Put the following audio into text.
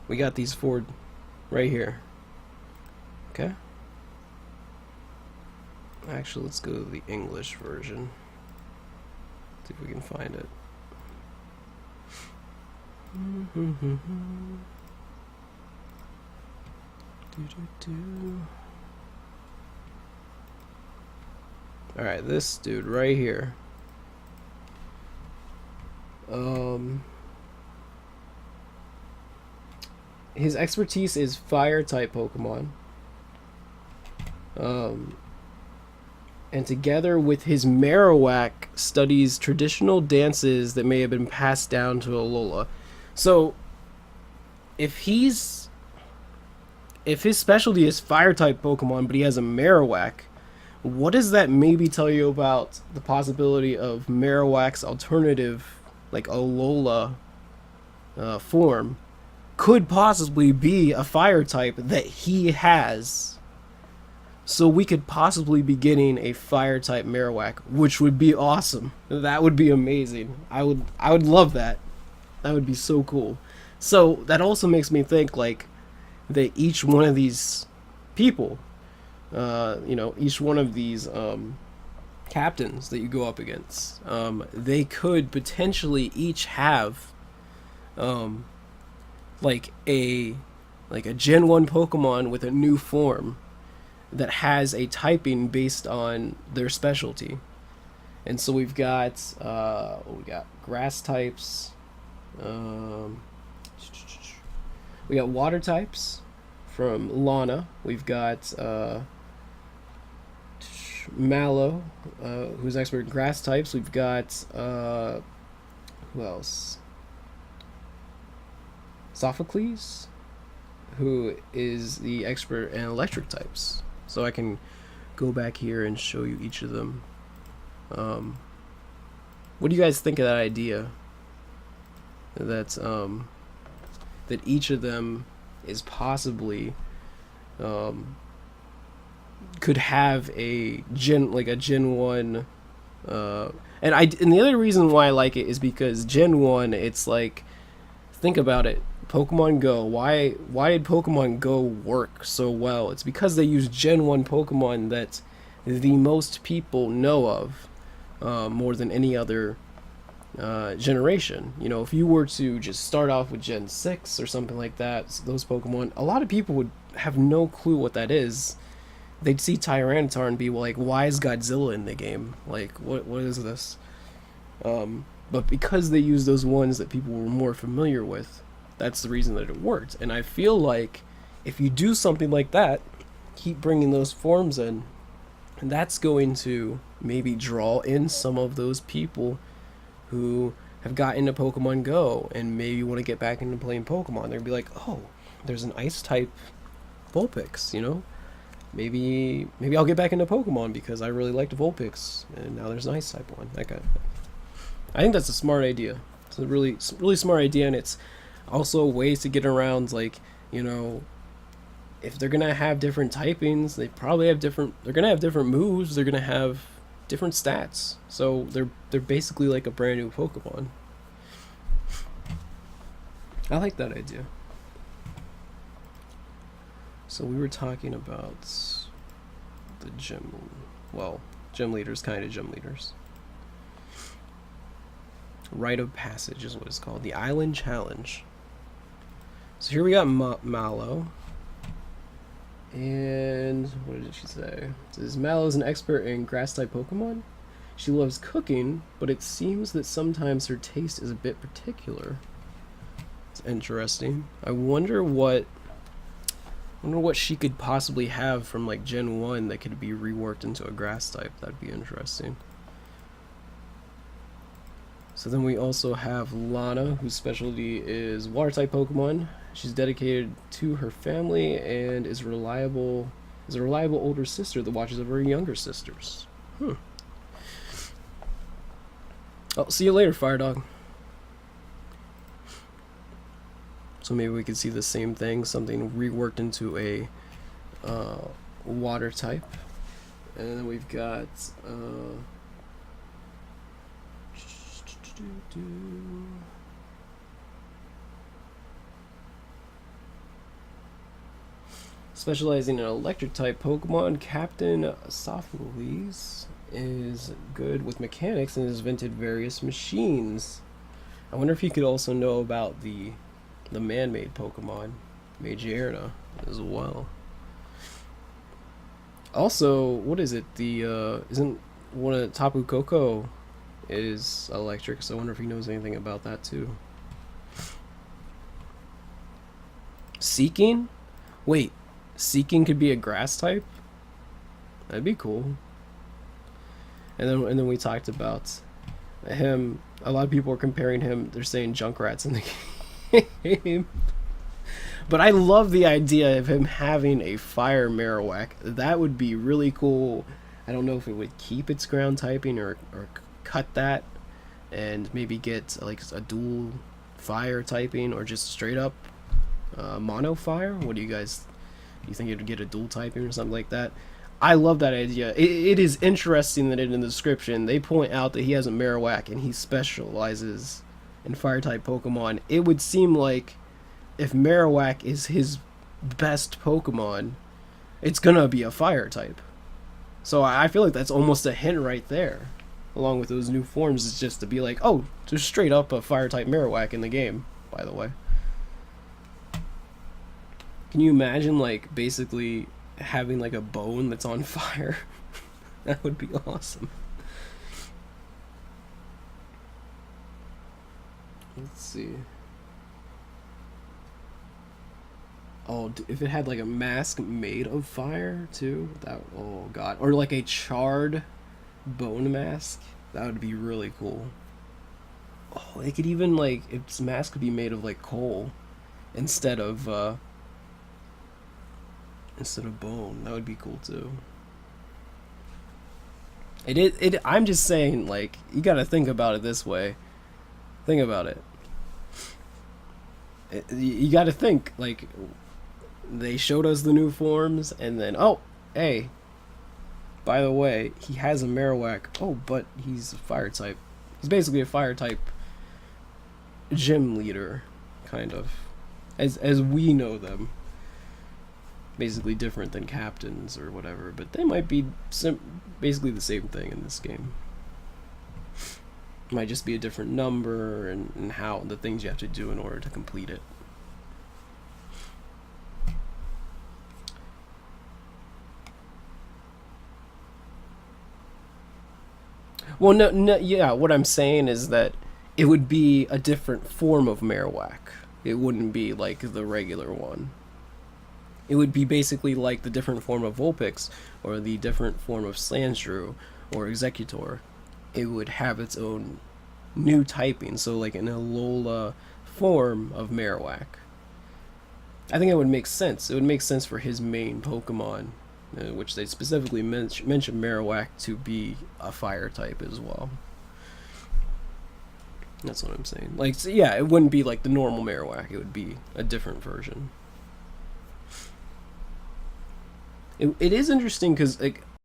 We got these four right here. Okay. Actually, let's go to the English version. See if we can find it. Alright, this dude right here. His expertise is fire type Pokemon. And together with his Marowak, studies traditional dances that may have been passed down to Alola. So, if his specialty is fire type Pokemon, but he has a Marowak, what does that maybe tell you about the possibility of Marowak's alternative, like Alola form, could possibly be a fire type that he has? So we could possibly be getting a fire type Marowak, which would be awesome. That would be amazing. I would love that. That would be so cool. So that also makes me think like that each one of these people, each one of these captains that you go up against, they could potentially each have like a Gen 1 Pokemon with a new form that has a typing based on their specialty. And so we've got grass types, we got water types from Lana. We've got Mallow, who's expert in grass types. We've got who else? Sophocles, who is the expert in electric types. So I can go back here and show you each of them. What do you guys think of that idea? That each of them is possibly could have a Gen 1, and the other reason why I like it is because Gen 1, it's like, think about it. Pokemon Go. Why did Pokemon Go work so well? It's because they use Gen 1 Pokemon that the most people know of, more than any other generation. You know, if you were to just start off with Gen 6 or something like that, those Pokemon, a lot of people would have no clue what that is. They'd see Tyranitar and be like, why is Godzilla in the game? Like, what is this? But because they use those ones that people were more familiar with, that's the reason that it worked. And I feel like if you do something like that, keep bringing those forms in, and that's going to maybe draw in some of those people who have got into Pokemon Go and maybe want to get back into playing Pokemon. They'll be like, oh, there's an ice type Vulpix, you know? Maybe I'll get back into Pokemon because I really liked Vulpix, and now there's an ice type one. That kind of thing. I think that's a smart idea. It's a really smart idea, and it's also ways to get around, like, you know, if they're gonna have different typings, they're gonna have different moves, they're gonna have different stats. So they're basically like a brand new Pokemon. I like that idea. So we were talking about the gym leaders, kind of gym leaders. Rite of Passage is what it's called. The Island Challenge. So here we got Mallow. And what did she say? It says Mallow is an expert in grass-type Pokemon. She loves cooking, but it seems that sometimes her taste is a bit particular. It's interesting. I wonder what she could possibly have from like Gen 1 that could be reworked into a grass type. That'd be interesting. So then we also have Lana, whose specialty is water type Pokemon. She's dedicated to her family and is a reliable older sister that watches over her younger sisters. Oh, see you later, Fire Dog. So maybe we could see the same thing, something reworked into a water type. And then we've got Specializing in electric type Pokemon, Captain Sophocles is good with mechanics and has invented various machines. I wonder if he could also know about the man-made Pokemon, Magearna, as well. Also, what is it? The isn't one of Tapu Koko is electric, so I wonder if he knows anything about that too. Seeking? Wait, Seeking could be a grass type? That'd be cool. And then we talked about him. A lot of people are comparing him. They're saying Junkrat's in the game. But I love the idea of him having a fire Marowak. That would be really cool. I don't know if it would keep its ground typing or cut that and maybe get like a dual fire typing or just straight up mono fire. What do you guys, do you think it would get a dual typing or something like that? I love that idea. It is interesting that in the description they point out that he has a Marowak and he specializes in fire type Pokemon. It would seem like if Marowak is his best Pokemon, it's gonna be a fire type. So I feel like that's almost a hint right there, along with those new forms. Is just to be like, oh, there's straight up a fire type Marowak in the game, by the way. Can you imagine, like, basically having like a bone that's on fire? That would be awesome. Let's see. Oh, if it had like a mask made of fire too, that, oh god, or like a charred bone mask, that would be really cool. Oh, they could even like, its mask could be made of like coal instead of bone. That would be cool too. I'm just saying, like, you gotta think about it this way. Think about it. You gotta think, like, they showed us the new forms, and then, oh, hey, by the way, he has a Marowak. Oh, but he's a fire type. He's basically a fire type gym leader, kind of, as we know them. Basically different than captains or whatever, but they might be basically the same thing in this game. Might just be a different number and how the things you have to do in order to complete it. Well, no, yeah, what I'm saying is that it would be a different form of Marowak. It wouldn't be like the regular one. It would be basically like the different form of Vulpix or the different form of Sandshrew or Executor. It would have its own new typing, so like an Alola form of Marowak. I think it would make sense. It would make sense for his main Pokemon, which they specifically mention Marowak to be a fire type as well. That's what I'm saying. Like, so yeah, it wouldn't be like the normal Marowak. It would be a different version. It is interesting because, like,